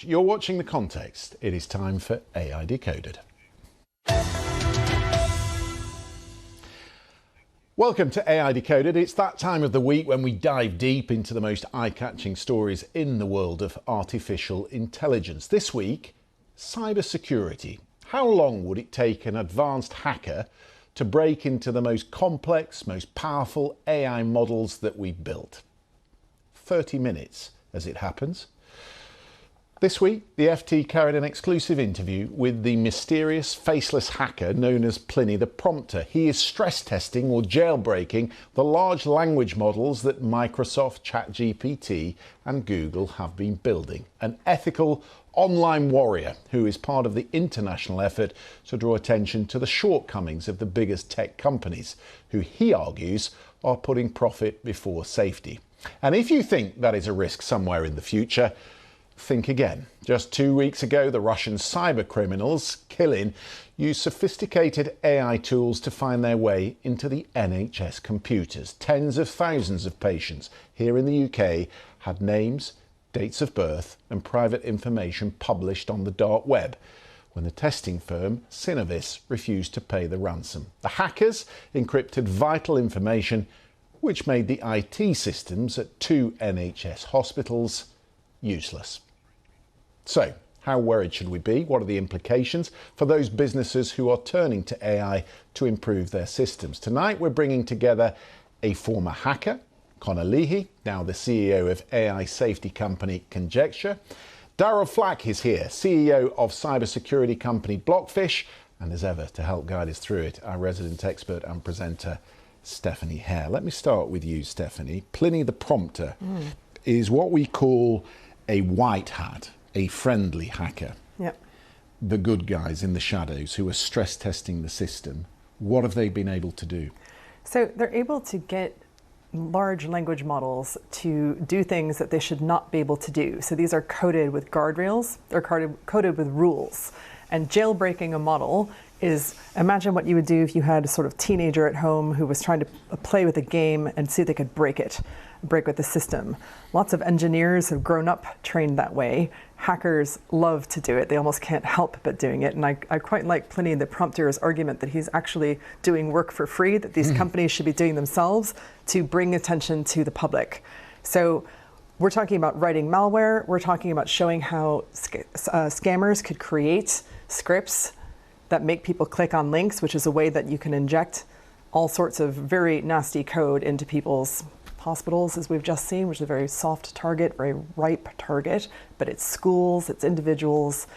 You're watching The Context. It is time for AI Decoded. Welcome to AI Decoded. It's that time of the week when we dive deep into the most eye-catching stories in the world of artificial intelligence. This week, cybersecurity. How long would it take an advanced hacker to break into the most complex, most powerful AI models that we've built? 30 minutes, as it happens. This week, the FT carried an exclusive interview with the mysterious faceless hacker known as Pliny the Prompter. He is stress testing or jailbreaking the large language models that Microsoft, ChatGPT and Google have been building. An ethical online warrior who is part of the international effort to draw attention to the shortcomings of the biggest tech companies, who he argues are putting profit before safety. And if you think that is a risk somewhere in the future, think again. Just 2 weeks ago, the Russian cyber criminals killing used sophisticated AI tools to find their way into the NHS computers. Tens of thousands of patients here in the UK had names, dates of birth and private information published on the dark web when the testing firm Synovis refused to pay the ransom. The hackers encrypted vital information which made the IT systems at 2 NHS hospitals useless. So, how worried should we be? What are the implications for those businesses who are turning to AI to improve their systems? Tonight, we're bringing together a former hacker, Connor Leahy, now the CEO of AI safety company Conjecture. Darryl Flack is here, CEO of cybersecurity company Blockfish, and as ever, to help guide us through it, our resident expert and presenter, Stephanie Hare. Let me start with you, Stephanie. Pliny the Prompter is what we call a white hat, a friendly hacker. Yep. The good guys in the shadows who are stress testing the system. What have they been able to do? So they're able to get large language models to do things that they should not be able to do. So these are coded with guardrails, they're coded with rules. And jailbreaking a model is, imagine what you would do if you had a sort of teenager at home who was trying to play with a game and see if they could break with the system. Lots of engineers have grown up trained that way. Hackers love to do it. They almost can't help but doing it. And I quite like Pliny the Prompter's argument that he's actually doing work for free, that these companies should be doing themselves to bring attention to the public. So we're talking about writing malware. We're talking about showing how scammers could create scripts that make people click on links, which is a way that you can inject all sorts of very nasty code into people's hospitals, as we've just seen, which is a very soft target, very ripe target, but it's schools, it's individuals,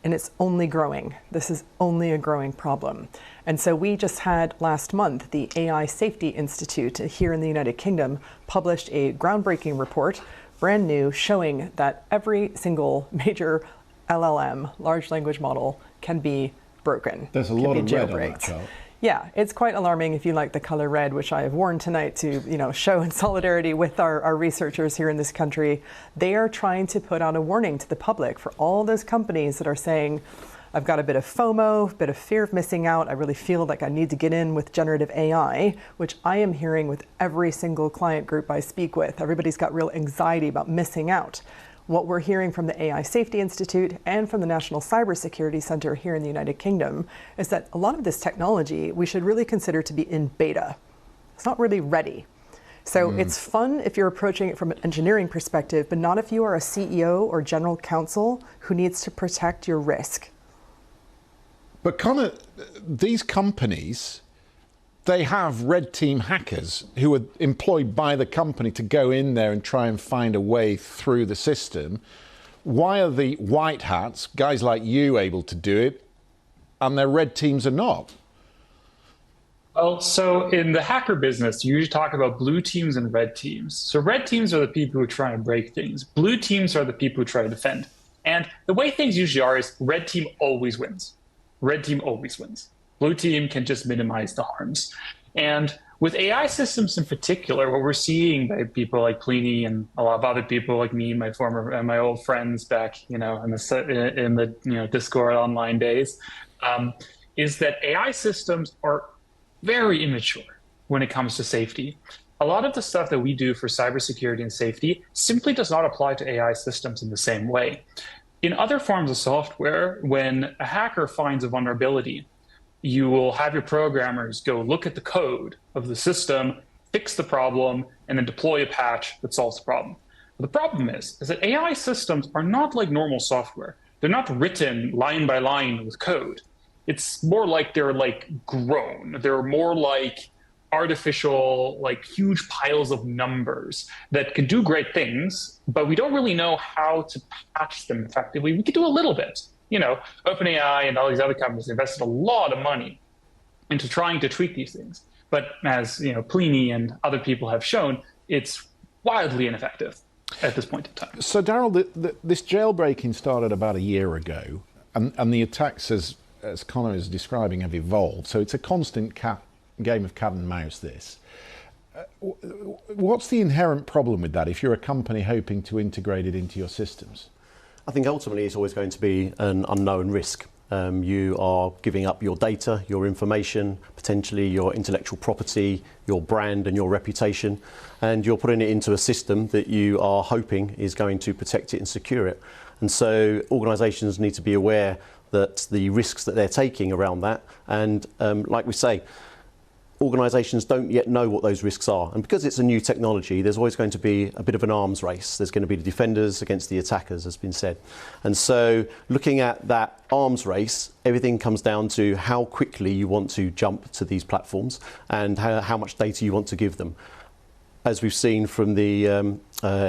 and it's only growing. This is only a growing problem. And so we just had last month, the AI Safety Institute here in the United Kingdom published a groundbreaking report, brand new, showing that every single major LLM, large language model, can be broken. There's a lot of red on that chart. Yeah, it's quite alarming if you like the color red, which I have worn tonight to, show in solidarity with our researchers here in this country. They are trying to put out a warning to the public for all those companies that are saying, I've got a bit of FOMO, a bit of fear of missing out. I really feel like I need to get in with generative AI, which I am hearing with every single client group I speak with. Everybody's got real anxiety about missing out. What we're hearing from the AI Safety Institute and from the National Cybersecurity Center here in the United Kingdom is that a lot of this technology we should really consider to be in beta. It's not really ready. So it's fun if you're approaching it from an engineering perspective, but not if you are a CEO or general counsel who needs to protect your risk. But Connor, these companies, they have red team hackers who are employed by the company to go in there and try and find a way through the system. Why are the white hats, guys like you, able to do it, and their red teams are not? Well, so in the hacker business, you usually talk about blue teams and red teams. So red teams are the people who try and break things. Blue teams are the people who try to defend. And the way things usually are is red team always wins. Red team always wins. Blue team can just minimize the harms. And with AI systems in particular, what we're seeing by people like Pliny and a lot of other people like me, my old friends back, in the Discord online days, is that AI systems are very immature when it comes to safety. A lot of the stuff that we do for cybersecurity and safety simply does not apply to AI systems in the same way. In other forms of software, when a hacker finds a vulnerability, you will have your programmers go look at the code of the system, fix the problem, and then deploy a patch that solves the problem. But the problem is that AI systems are not like normal software. They're not written line by line with code. It's more like they're like grown. They're more like artificial, like huge piles of numbers that can do great things, but we don't really know how to patch them effectively. We could do a little bit. You know, OpenAI and all these other companies invested a lot of money into trying to tweak these things. But as you know, Pliny and other people have shown, it's wildly ineffective at this point in time. So, Daryl, this jailbreaking started about a year ago, and the attacks, as Connor is describing, have evolved. So it's a constant game of cat and mouse, this. What's the inherent problem with that if you're a company hoping to integrate it into your systems? I think ultimately it's always going to be an unknown risk. You are giving up your data, your information, potentially your intellectual property, your brand and your reputation, and you're putting it into a system that you are hoping is going to protect it and secure it. And so organisations need to be aware that the risks that they're taking around that, and like we say, organisations don't yet know what those risks are. And because it's a new technology, there's always going to be a bit of an arms race. There's going to be the defenders against the attackers, as has been said. And so looking at that arms race, everything comes down to how quickly you want to jump to these platforms and how much data you want to give them. As we've seen from the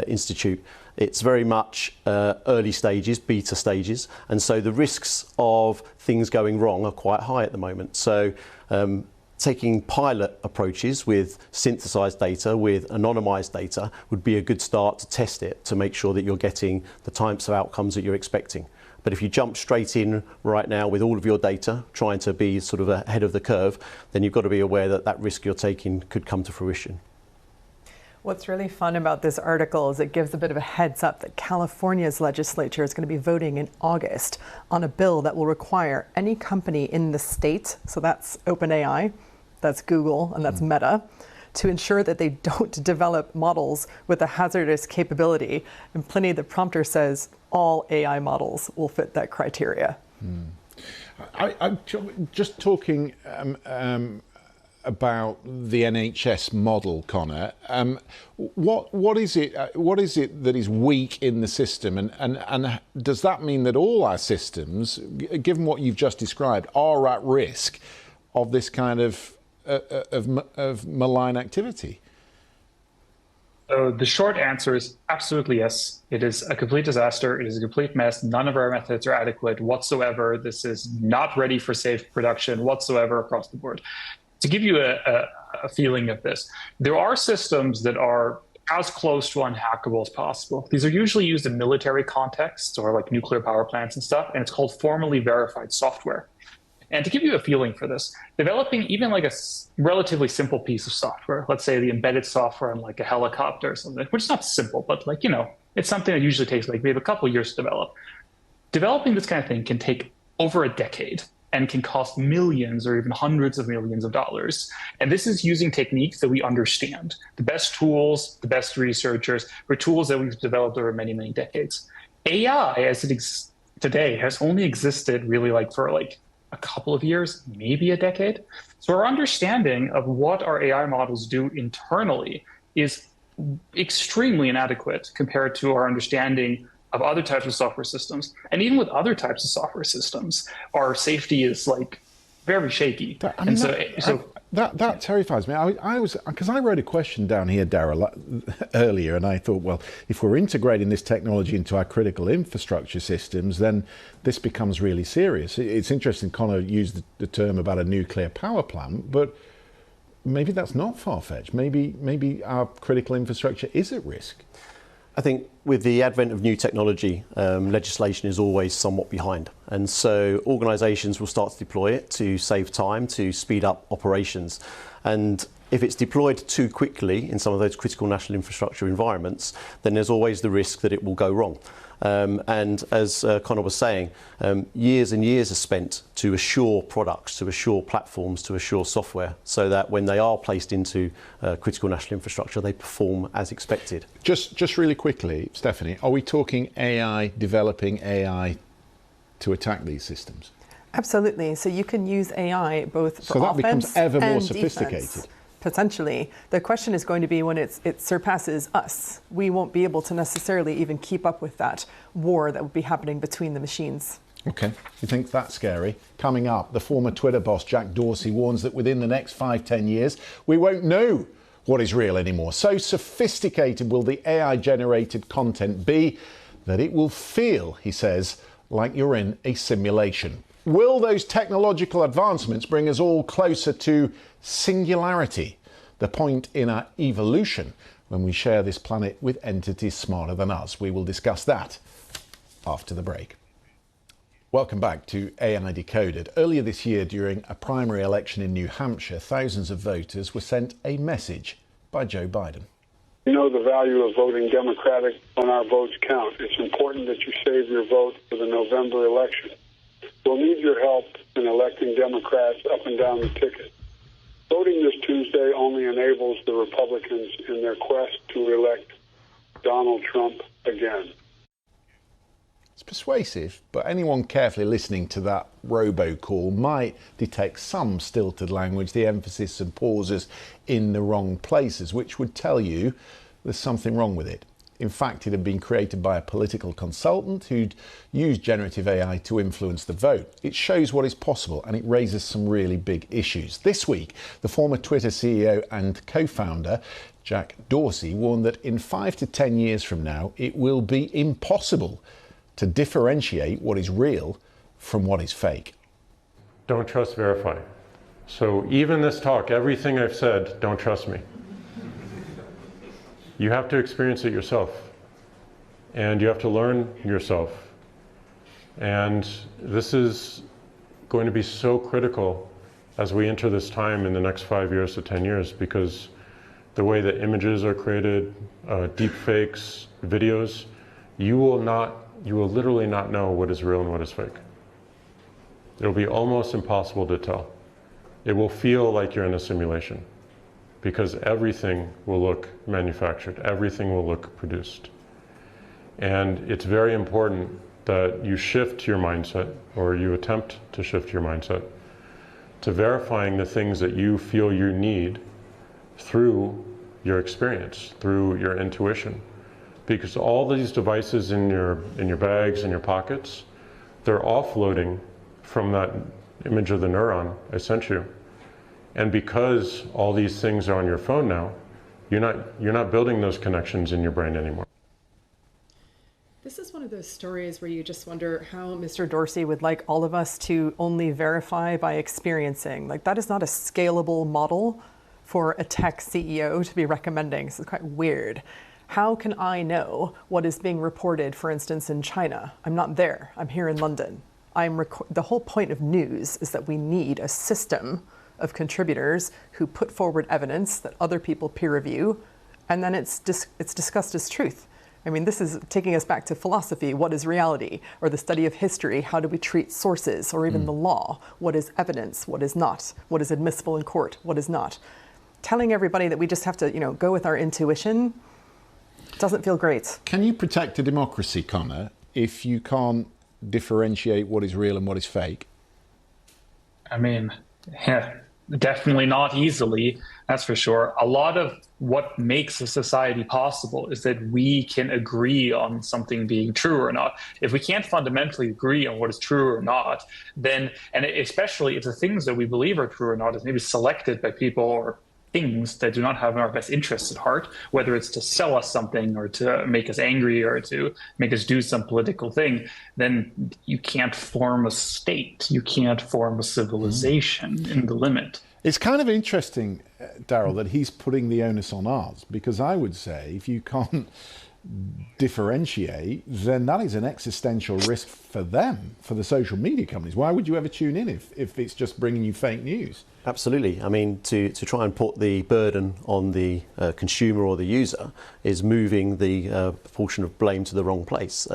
Institute, it's very much early stages, beta stages, and so the risks of things going wrong are quite high at the moment. So taking pilot approaches with synthesized data, with anonymized data, would be a good start to test it, to make sure that you're getting the types of outcomes that you're expecting. But if you jump straight in right now with all of your data, trying to be sort of ahead of the curve, then you've got to be aware that that risk you're taking could come to fruition. What's really fun about this article is it gives a bit of a heads up that California's legislature is going to be voting in August on a bill that will require any company in the state, so that's OpenAI, that's Google, and that's Meta, to ensure that they don't develop models with a hazardous capability. And Pliny, the prompter, says all AI models will fit that criteria. I'm just talking about the NHS model, Connor. What is it that is weak in the system, and does that mean that all our systems, given what you've just described, are at risk of this kind of malign activity? So the short answer is absolutely yes. It is a complete disaster. It is a complete mess. None of our methods are adequate whatsoever. This is not ready for safe production whatsoever across the board. To give you a feeling of this, there are systems that are as close to unhackable as possible. These are usually used in military contexts or like nuclear power plants and stuff, and it's called formally verified software. And to give you a feeling for this, developing even like a relatively simple piece of software, let's say the embedded software on like a helicopter or something, which is not simple, but like, you know, it's something that usually takes like maybe a couple of years to develop. Developing this kind of thing can take over a decade and can cost millions or even hundreds of millions of dollars. And this is using techniques that we understand. The best tools, the best researchers, or tools that we've developed over many, many decades. AI, as it exists today, has only existed really like for like a couple of years, maybe a decade. So our understanding of what our AI models do internally is extremely inadequate compared to our understanding of other types of software systems. And even with other types of software systems, our safety is like very shaky. That terrifies me. I was, because I wrote a question down here, Daryl, earlier, and I thought, well, if we're integrating this technology into our critical infrastructure systems, then this becomes really serious. It's interesting Connor used the term about a nuclear power plant, but maybe that's not far-fetched. Maybe our critical infrastructure is at risk. I think with the advent of new technology, legislation is always somewhat behind. And so organisations will start to deploy it to save time, to speed up operations. And if it's deployed too quickly in some of those critical national infrastructure environments, then there's always the risk that it will go wrong. And as Connor was saying, years and years are spent to assure products, to assure platforms, to assure software, so that when they are placed into critical national infrastructure, they perform as expected. Just really quickly, Stephanie, are we talking AI, developing AI to attack these systems? Absolutely. So you can use AI both for so that offense becomes ever more and sophisticated. defense. Potentially. The question is going to be when it surpasses us. We won't be able to necessarily even keep up with that war that would be happening between the machines. Okay, you think that's scary? Coming up, the former Twitter boss Jack Dorsey warns that within the next 5-10 years, we won't know what is real anymore. So sophisticated will the AI-generated content be that it will feel, he says, like you're in a simulation. Will those technological advancements bring us all closer to singularity, the point in our evolution when we share this planet with entities smarter than us? We will discuss that after the break. Welcome back to AI Decoded. Earlier this year, during a primary election in New Hampshire, thousands of voters were sent a message by Joe Biden. You know the value of voting Democratic when our votes count. It's important that you save your vote for the November election. We'll need your help in electing Democrats up and down the ticket. Voting this Tuesday only enables the Republicans in their quest to elect Donald Trump again. It's persuasive, but anyone carefully listening to that robocall might detect some stilted language, the emphasis and pauses in the wrong places, which would tell you there's something wrong with it. In fact, it had been created by a political consultant who'd used generative AI to influence the vote. It shows what is possible, and it raises some really big issues. This week, the former Twitter CEO and co-founder, Jack Dorsey, warned that in 5 to 10 years from now, it will be impossible to differentiate what is real from what is fake. Don't trust, verify. So even this talk, everything I've said, don't trust me. You have to experience it yourself, and you have to learn yourself. And this is going to be so critical as we enter this time in the next 5 years to 10 years, because the way that images are created, deep fakes, videos, you will literally not know what is real and what is fake. It'll be almost impossible to tell. It will feel like you're in a simulation, because everything will look manufactured, everything will look produced. And it's very important that you shift your mindset, or you attempt to shift your mindset, to verifying the things that you feel you need through your experience, through your intuition. Because all these devices in your bags, in your pockets, they're offloading from that image of the neuron I sent you. And because all these things are on your phone now, you're not building those connections in your brain anymore. This is one of those stories where you just wonder how Mr. Dorsey would like all of us to only verify by experiencing. Like, that is not a scalable model for a tech CEO to be recommending. So it's quite weird. How can I know what is being reported, for instance, in China? I'm not there. I'm here in London. The whole point of news is that we need a system of contributors who put forward evidence that other people peer review, and then it's discussed as truth. I mean, this is taking us back to philosophy. What is reality? Or the study of history. How do we treat sources? Or even the law. What is evidence? What is not? What is admissible in court? What is not? Telling everybody that we just have to, go with our intuition doesn't feel great. Can you protect a democracy, Connor, if you can't differentiate what is real and what is fake? I mean, yeah, definitely not easily, that's for sure. A lot of what makes a society possible is that we can agree on something being true or not. If we can't fundamentally agree on what is true or not, then, and especially if the things that we believe are true or not is maybe selected by people or things that do not have our best interests at heart, whether it's to sell us something or to make us angry or to make us do some political thing, then you can't form a state. You can't form a civilization in the limit. It's kind of interesting, Daryl, that he's putting the onus on us, because I would say if you can't differentiate, then that is an existential risk for them, for the social media companies. Why would you ever tune in if it's just bringing you fake news? Absolutely. I mean, to try and put the burden on the consumer or the user is moving the portion of blame to the wrong place.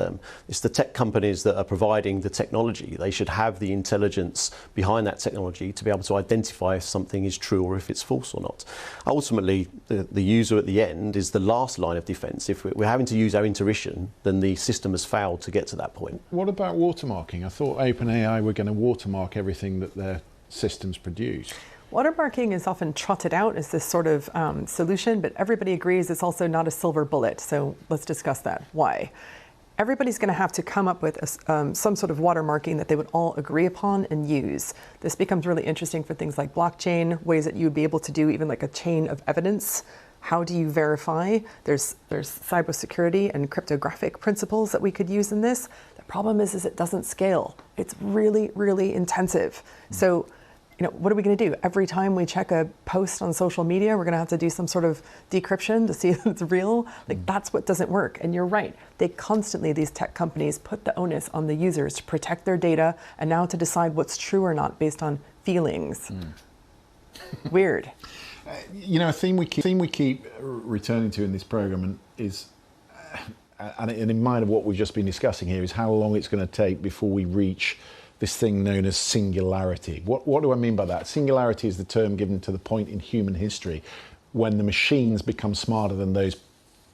It's the tech companies that are providing the technology. They should have the intelligence behind that technology to be able to identify if something is true or if it's false or not. Ultimately, the user at the end is the last line of defense. If we're having to use our intuition, then the system has failed to get to that point. What about watermarking? I thought OpenAI were going to watermark everything that their systems produce. Watermarking is often trotted out as this sort of solution, but everybody agrees it's also not a silver bullet. So let's discuss that. Why? Everybody's going to have to come up with some sort of watermarking that they would all agree upon and use. This becomes really interesting for things like blockchain, ways that you would be able to do even like a chain of evidence. How do you verify? There's cybersecurity and cryptographic principles that we could use in this. The problem is it doesn't scale. It's really, really intensive. So, what are we going to do? Every time we check a post on social media, we're going to have to do some sort of decryption to see if it's real. Like, that's what doesn't work. And you're right. They constantly, these tech companies, put the onus on the users to protect their data and now to decide what's true or not based on feelings. Weird. A theme we keep returning to in this program is, and in mind of what we've just been discussing here, is how long it's going to take before we reach this thing known as singularity. What do I mean by that? Singularity is the term given to the point in human history when the machines become smarter than those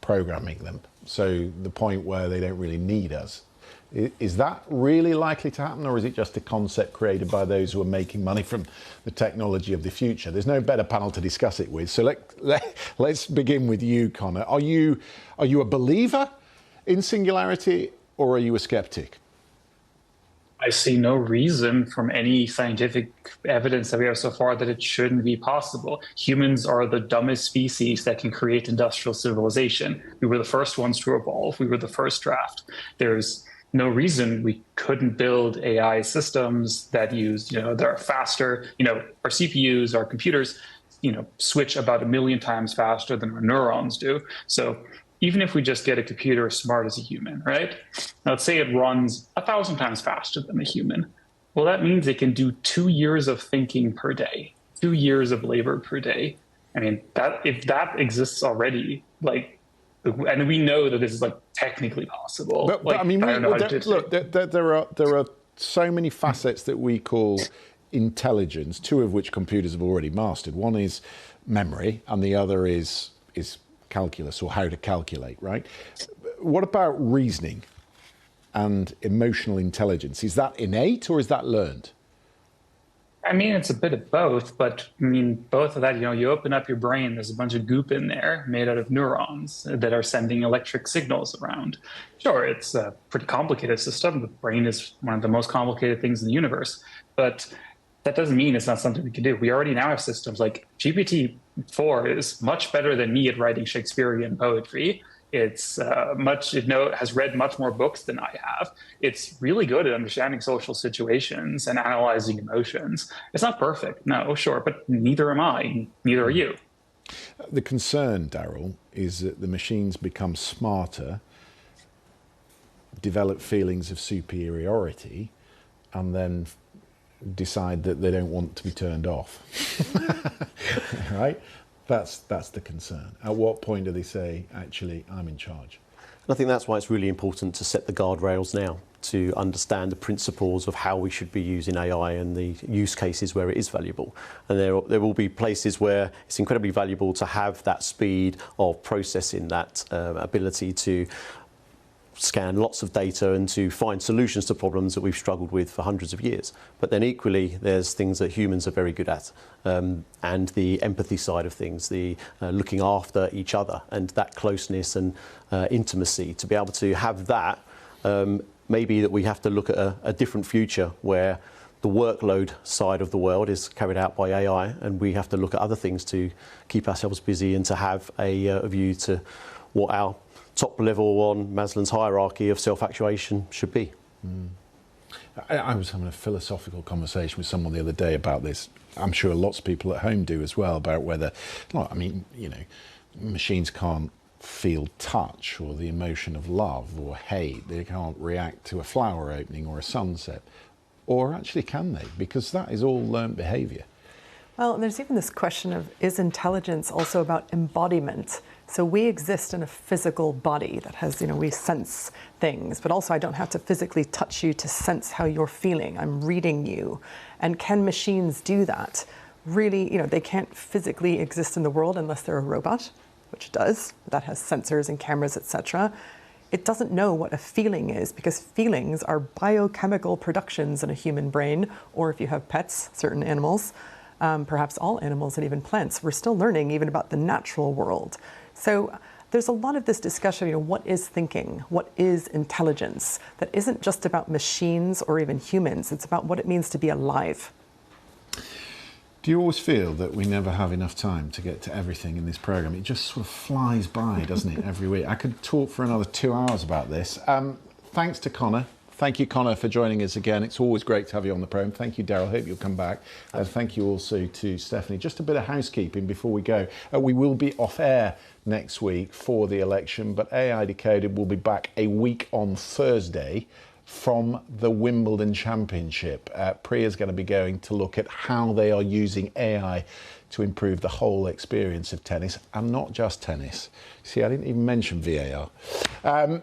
programming them. So the point where they don't really need us. Is that really likely to happen, or is it just a concept created by those who are making money from the technology of the future? There's no better panel to discuss it with. So let's begin with you, Connor. Are you a believer in singularity, or are you a skeptic? I see no reason from any scientific evidence that we have so far that it shouldn't be possible. Humans are the dumbest species that can create industrial civilization. We were the first ones to evolve. We were the first draft. There's no reason we couldn't build AI systems that use, that are faster. Our CPUs, our computers, switch about 1 million times faster than our neurons do. So even if we just get a computer as smart as a human, right? Now, let's say it runs 1,000 times faster than a human. Well, that means it can do 2 years of thinking per day, 2 years of labor per day. I mean, if that exists already, and we know that this is technically possible. But I mean, look, there are so many facets that we call intelligence, 2 of which computers have already mastered. One is memory, and the other is calculus, or how to calculate, right? What about reasoning and emotional intelligence? Is that innate or is that learned? I mean, it's a bit of both, but both of that, you open up your brain, there's a bunch of goop in there made out of neurons that are sending electric signals around. Sure, it's a pretty complicated system. The brain is one of the most complicated things in the universe, but that doesn't mean it's not something we can do. We already now have systems like GPT-4 is much better than me at writing Shakespearean poetry. It's has read much more books than I have. It's really good at understanding social situations and analyzing emotions. It's not perfect, no, sure, but neither am I, neither are you. The concern, Daryl, is that the machines become smarter, develop feelings of superiority, and then decide that they don't want to be turned off. Right? That's the concern. At what point do they say, actually, I'm in charge? And I think that's why it's really important to set the guardrails now, to understand the principles of how we should be using AI and the use cases where it is valuable. And there will be places where it's incredibly valuable to have that speed of processing, that ability to scan lots of data and to find solutions to problems that we've struggled with for hundreds of years. But then equally, there's things that humans are very good at, and the empathy side of things, the looking after each other, and that closeness and intimacy. To be able to have that, maybe that we have to look at a different future where the workload side of the world is carried out by AI, and we have to look at other things to keep ourselves busy and to have a view to what our top level on Maslow's hierarchy of self-actuation should be. I was having a philosophical conversation with someone the other day about this. I'm sure lots of people at home do as well, about whether, machines can't feel touch or the emotion of love or hate. They can't react to a flower opening or a sunset. Or actually can they? Because that is all learned behaviour. Well, and there's even this question of, is intelligence also about embodiment? So we exist in a physical body that has, we sense things, but also I don't have to physically touch you to sense how you're feeling. I'm reading you. And can machines do that? Really, they can't physically exist in the world unless they're a robot, which it does. That has sensors and cameras, etc. It doesn't know what a feeling is, because feelings are biochemical productions in a human brain, or if you have pets, certain animals, perhaps all animals and even plants. We're still learning even about the natural world. So there's a lot of this discussion, what is thinking? What is intelligence? That isn't just about machines or even humans. It's about what it means to be alive. Do you always feel that we never have enough time to get to everything in this programme? It just sort of flies by, doesn't it, every week? I could talk for another 2 hours about this. Thanks to Connor. Thank you, Connor, for joining us again. It's always great to have you on the programme. Thank you, Daryl. Hope you'll come back. Thank you also to Stephanie. Just a bit of housekeeping before we go. We will be off air next week for the election, but AI Decoded will be back a week on Thursday from the Wimbledon Championship. Priya's going to be going to look at how they are using AI to improve the whole experience of tennis, and not just tennis. See, I didn't even mention VAR.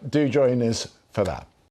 Do join us for that.